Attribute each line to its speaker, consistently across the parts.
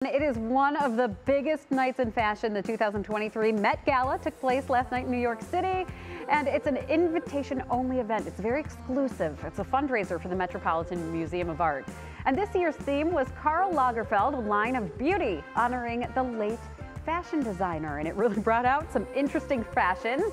Speaker 1: It is one of the biggest nights in fashion. The 2023 Met Gala took place last night in New York City, and it's an invitation-only event. It's very exclusive. It's a fundraiser for the Metropolitan Museum of Art. And this year's theme was Karl Lagerfeld, a line of beauty, honoring the late fashion designer. And it really brought out some interesting fashions.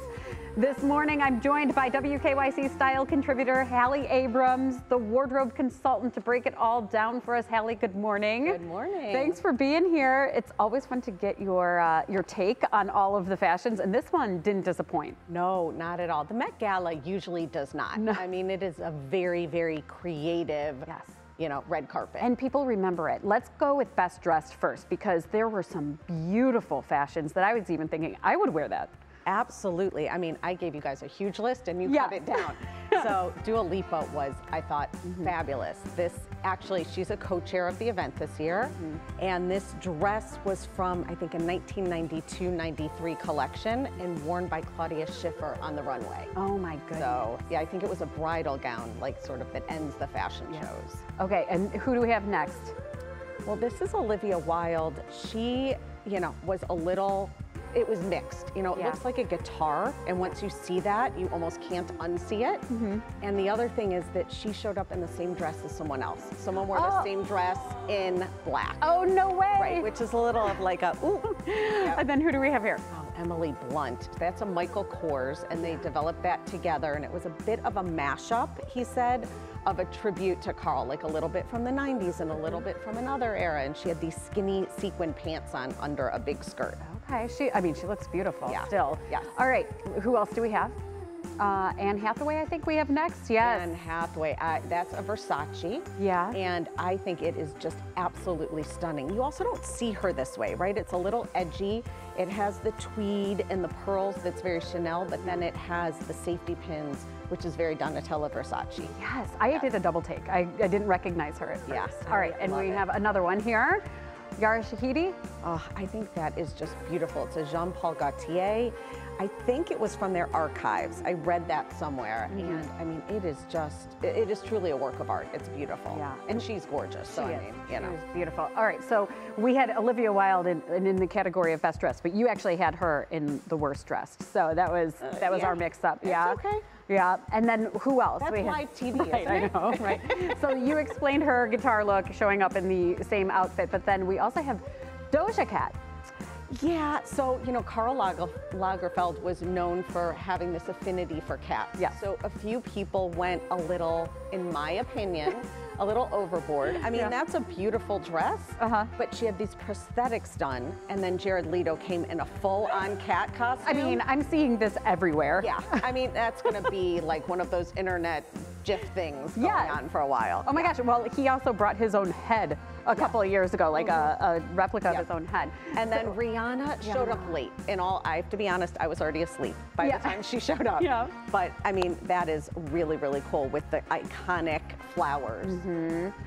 Speaker 1: This morning, I'm joined by WKYC style contributor Hallie Abrams, the wardrobe consultant, to break it all down for us. Hallie, good morning.
Speaker 2: Good morning.
Speaker 1: Thanks for being here. It's always fun to get your take on all of the fashions, and this one didn't disappoint.
Speaker 2: No, not at all. The Met Gala usually does not. No. I mean, it is a very, very creative, red carpet.
Speaker 1: And people remember it. Let's go with best dressed first, because there were some beautiful fashions that I was even thinking I would wear that.
Speaker 2: Absolutely. I mean, I gave you guys a huge list and you cut it down. So Dua Lipa was, I thought, fabulous. Actually, she's a co-chair of the event this year. And this dress was from, I think, a 1992-93 collection and worn by Claudia Schiffer on the runway.
Speaker 1: Oh my goodness.
Speaker 2: So, yeah, I think it was a bridal gown, like sort of that ends the fashion shows.
Speaker 1: Okay, and who do we have next?
Speaker 2: Well, this is Olivia Wilde. She, was a little, it was mixed. It looks like a guitar, and once you see that, you almost can't unsee it. And the other thing is that she showed up in the same dress as someone else. Someone wore the same dress in black.
Speaker 1: Oh, no way.
Speaker 2: Right, which is a little of like a, ooh.
Speaker 1: And then who do we have here?
Speaker 2: Oh, Emily Blunt. That's a Michael Kors, and they developed that together, and it was a bit of a mashup, he said, of a tribute to Karl, like a little bit from the 90s and a little bit from another era. And she had these skinny sequin pants on under a big skirt.
Speaker 1: Okay, she looks beautiful still.
Speaker 2: Yes.
Speaker 1: All right, who else do we have? Anne Hathaway, I think we have next. Yes.
Speaker 2: Anne Hathaway, that's a Versace.
Speaker 1: Yeah.
Speaker 2: And I think it is just absolutely stunning. You also don't see her this way, right? It's a little edgy. It has the tweed and the pearls that's very Chanel, but then it has the safety pins, which is very Donatella Versace.
Speaker 1: Yes, I did a double take. I didn't recognize her at first.
Speaker 2: Yes.
Speaker 1: All right, and we have another one here. Yara Shahidi.
Speaker 2: Oh, I think that is just beautiful. It's a Jean Paul Gaultier. I think it was from their archives. I read that somewhere, and I mean, it is truly a work of art. It's beautiful. Yeah. And she's gorgeous. So
Speaker 1: She's beautiful. All right, so we had Olivia Wilde in the category of best dressed, but you actually had her in the worst dressed. So that was our mix up.
Speaker 2: That's okay.
Speaker 1: Yeah, and then who else?
Speaker 2: That's live TV,
Speaker 1: right,
Speaker 2: isn't it?
Speaker 1: I know, right? So you explained her guitar look showing up in the same outfit, but then we also have Doja Cat.
Speaker 2: Yeah, so, Karl Lagerfeld was known for having this affinity for cats.
Speaker 1: Yeah.
Speaker 2: So a few people went a little, in my opinion, a little overboard. I mean, that's a beautiful dress, but she had these prosthetics done, and then Jared Leto came in a full-on cat costume.
Speaker 1: I mean, I'm seeing this everywhere.
Speaker 2: Yeah, I mean, that's gonna be like one of those internet GIF things going on for a while.
Speaker 1: Oh my gosh, well, he also brought his own head a couple of years ago, like a replica of his own head.
Speaker 2: And then Rihanna showed up late. I have to be honest, I was already asleep by the time she showed up. But I mean, that is really, really cool with the iconic flowers.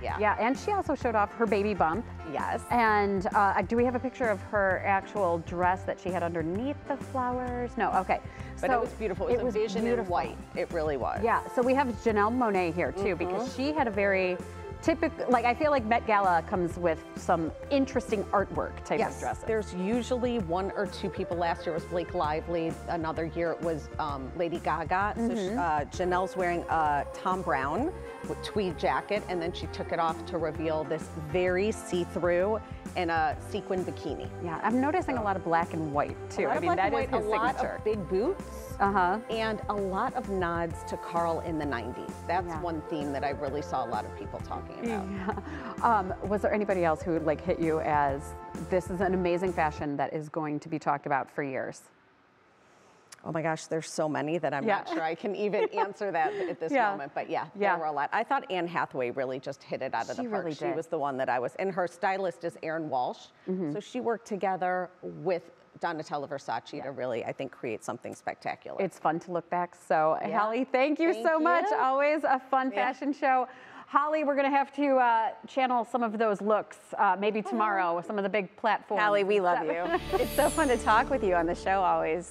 Speaker 1: Yeah, and she also showed off her baby bump.
Speaker 2: Yes.
Speaker 1: And do we have a picture of her actual dress that she had underneath the flowers? No, okay.
Speaker 2: But it was beautiful. It was a vision in white. It really was.
Speaker 1: Yeah, so we have Janelle Monáe here too, because she had a very typical, I feel like Met Gala comes with some interesting artwork type of dresses.
Speaker 2: There's usually one or two people. Last year it was Blake Lively. Another year it was Lady Gaga. So Janelle's wearing a Tom Brown with tweed jacket, and then she took it off to reveal this very see-through in a sequin bikini.
Speaker 1: Yeah, I'm noticing a lot of black and white too. I mean, that is his signature.
Speaker 2: A lot of big boots. And a lot of nods to Karl in the 90s. That's one theme that I really saw a lot of people talking about.
Speaker 1: Yeah. Was there anybody else who hit you as this is an amazing fashion that is going to be talked about for years?
Speaker 2: Oh my gosh, there's so many that I'm not sure I can even answer that at this moment. But there were a lot. I thought Anne Hathaway really just hit it out of the park.
Speaker 1: Really
Speaker 2: she was the one that I was, and her stylist is Erin Walsh. So she worked together with Donatella Versace to really, I think, create something spectacular.
Speaker 1: It's fun to look back. So Hallie, thank you so much. Always a fun fashion show. Holly, we're going to have to channel some of those looks maybe tomorrow with some of the big platforms.
Speaker 3: Hallie, we love you. It's so fun to talk with you on the show always.